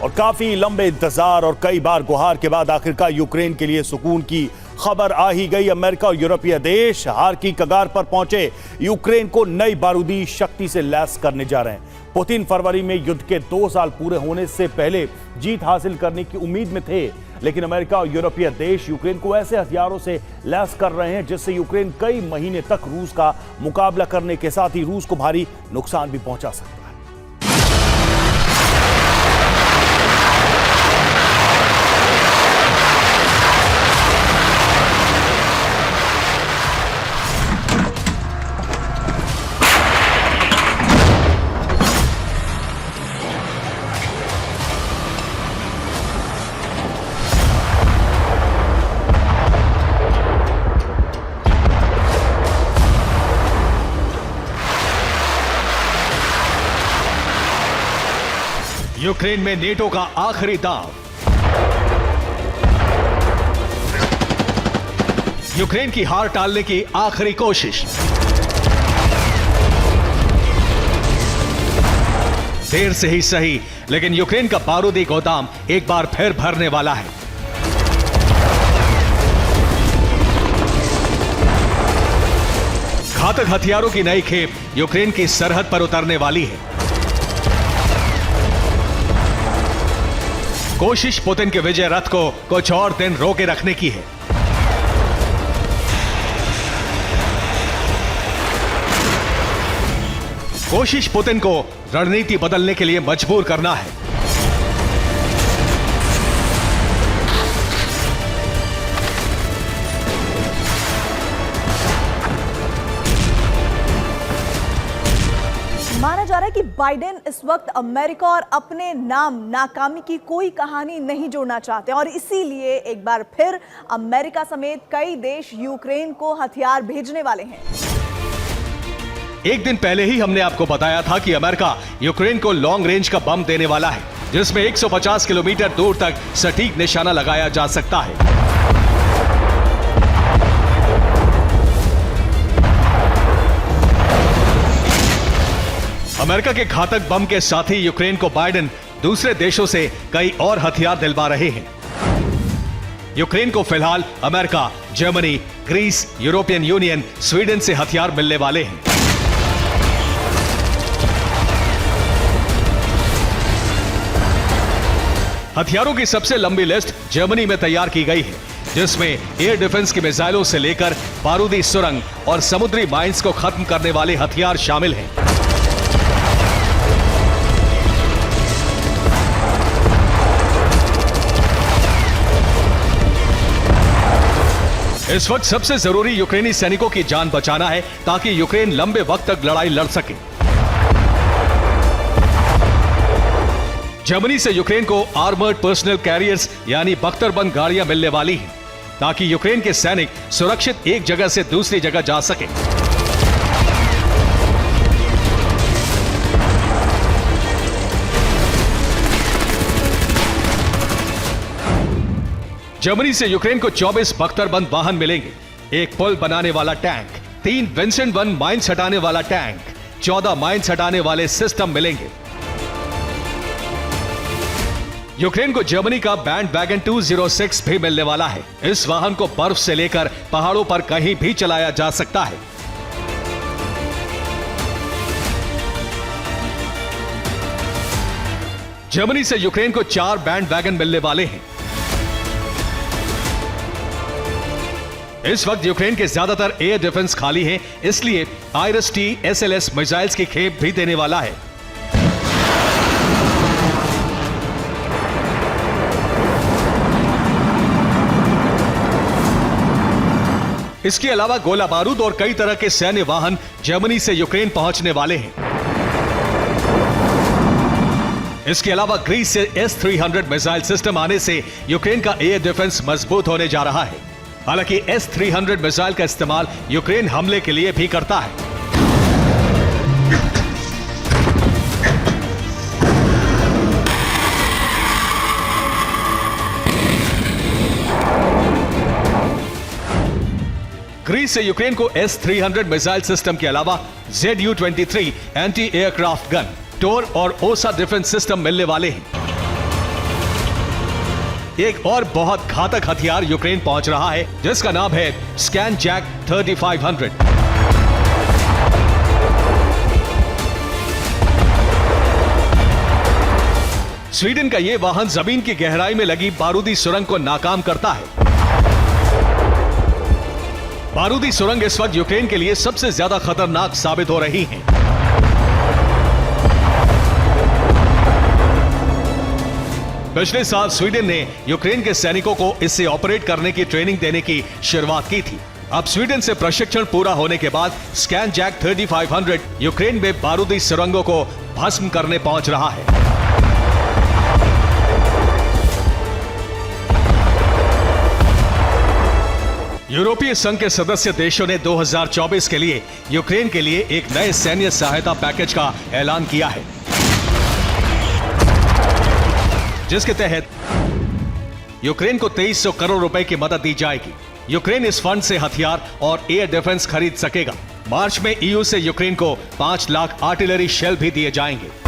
और काफी लंबे इंतजार और कई बार गुहार के बाद आखिरकार यूक्रेन के लिए सुकून की खबर आ ही गई। अमेरिका और यूरोपीय देश हार की कगार पर पहुंचे, यूक्रेन को नई बारूदी शक्ति से लैस करने जा रहे हैं। पुतिन फरवरी में युद्ध के 2 साल पूरे होने से पहले जीत हासिल करने की उम्मीद में थे, लेकिन अमेरिका और यूरोपीय देश यूक्रेन को ऐसे हथियारों से लैस कर रहे हैं जिससे यूक्रेन कई महीने तक रूस का मुकाबला करने के साथ ही रूस को भारी नुकसान भी पहुंचा सकता है। यूक्रेन में नेटो का आखिरी दांव। यूक्रेन की हार टालने की आखिरी कोशिश। देर से ही सही, लेकिन यूक्रेन का बारूदी गोदाम एक बार फिर भरने वाला है। घातक हथियारों की नई खेप यूक्रेन की सरहद पर उतरने वाली है। कोशिश पुतिन के विजय रथ को कुछ और दिन रोके रखने की है। कोशिश पुतिन को रणनीति बदलने के लिए मजबूर करना है। माना जा रहा है कि बाइडेन इस वक्त अमेरिका और अपने नाम नाकामी की कोई कहानी नहीं जोड़ना चाहते और इसीलिए एक बार फिर अमेरिका समेत कई देश यूक्रेन को हथियार भेजने वाले हैं। एक दिन पहले ही हमने आपको बताया था कि अमेरिका यूक्रेन को लॉन्ग रेंज का बम देने वाला है, जिसमें 150 किलोमीटर दूर तक सटीक निशाना लगाया जा सकता है। अमेरिका के घातक बम के साथ ही यूक्रेन को बाइडेन दूसरे देशों से कई और हथियार दिलवा रहे हैं। यूक्रेन को फिलहाल America, Germany, Greece, European Union, Sweden से हथियार मिलने वाले हैं। हथियारों की सबसे लंबी लिस्ट जर्मनी में तैयार की गई है, जिसमें एयर डिफेंस की मिसाइलों से लेकर बारूदी सुरंग और समुद्री माइंस को खत्म करने वाले हथियार शामिल हैं। इस वक्त सबसे जरूरी यूक्रेनी सैनिकों की जान बचाना है ताकि यूक्रेन लंबे वक्त तक लड़ाई लड़ सके। जर्मनी से यूक्रेन को आर्मर्ड पर्सनल कैरियर्स यानी बख्तरबंद गाड़ियां मिलने वाली हैं, ताकि यूक्रेन के सैनिक सुरक्षित एक जगह से दूसरी जगह जा सके। जर्मनी से यूक्रेन को 24 बख्तरबंद वाहन मिलेंगे, एक पुल बनाने वाला टैंक, 3 विंसेंट 1 माइंस हटाने वाला टैंक, 14 माइंस हटाने वाले सिस्टम मिलेंगे। यूक्रेन को जर्मनी का बैंड वैगन 206 भी मिलने वाला है। इस वाहन को बर्फ से लेकर पहाड़ों पर कहीं भी चलाया जा सकता है। जर्मनी से यूक्रेन को 4 बैंड वैगन मिलने वाले हैं। इस वक्त यूक्रेन के ज्यादातर एयर डिफेंस खाली है, इसलिए आइरस-T SLS मिसाइल्स की खेप भी देने वाला है। इसके अलावा गोला बारूद और कई तरह के सैन्य वाहन जर्मनी से यूक्रेन पहुंचने वाले हैं। इसके अलावा ग्रीस से S-300 मिसाइल सिस्टम आने से यूक्रेन का एयर डिफेंस मजबूत होने जा रहा है। हालांकि S-300 मिसाइल का इस्तेमाल यूक्रेन हमले के लिए भी करता है। ग्रीस से यूक्रेन को S-300 मिसाइल सिस्टम के अलावा ZU-23 एंटी एयरक्राफ्ट गन, टोर और ओसा डिफेंस सिस्टम मिलने वाले हैं। एक और बहुत घातक हथियार यूक्रेन पहुंच रहा है, जिसका नाम है स्कैनजैक 3500। स्वीडन का यह वाहन जमीन की गहराई में लगी बारूदी सुरंग को नाकाम करता है। बारूदी सुरंग इस वक्त यूक्रेन के लिए सबसे ज्यादा खतरनाक साबित हो रही हैं। पिछले साल स्वीडन ने यूक्रेन के सैनिकों को इससे ऑपरेट करने की ट्रेनिंग देने की शुरुआत की थी। अब स्वीडन से प्रशिक्षण पूरा होने के बाद स्कैनजैक 3500 यूक्रेन में बारूदी सुरंगों को भस्म करने पहुंच रहा है। यूरोपीय संघ के सदस्य देशों ने 2024 के लिए यूक्रेन के लिए एक नए सैन्य सहायता पैकेज का ऐलान किया है, जिसके तहत यूक्रेन को 2300 करोड़ रुपए की मदद दी जाएगी। यूक्रेन इस फंड से हथियार और एयर डिफेंस खरीद सकेगा। मार्च में ईयू से यूक्रेन को 5 लाख आर्टिलरी शेल भी दिए जाएंगे।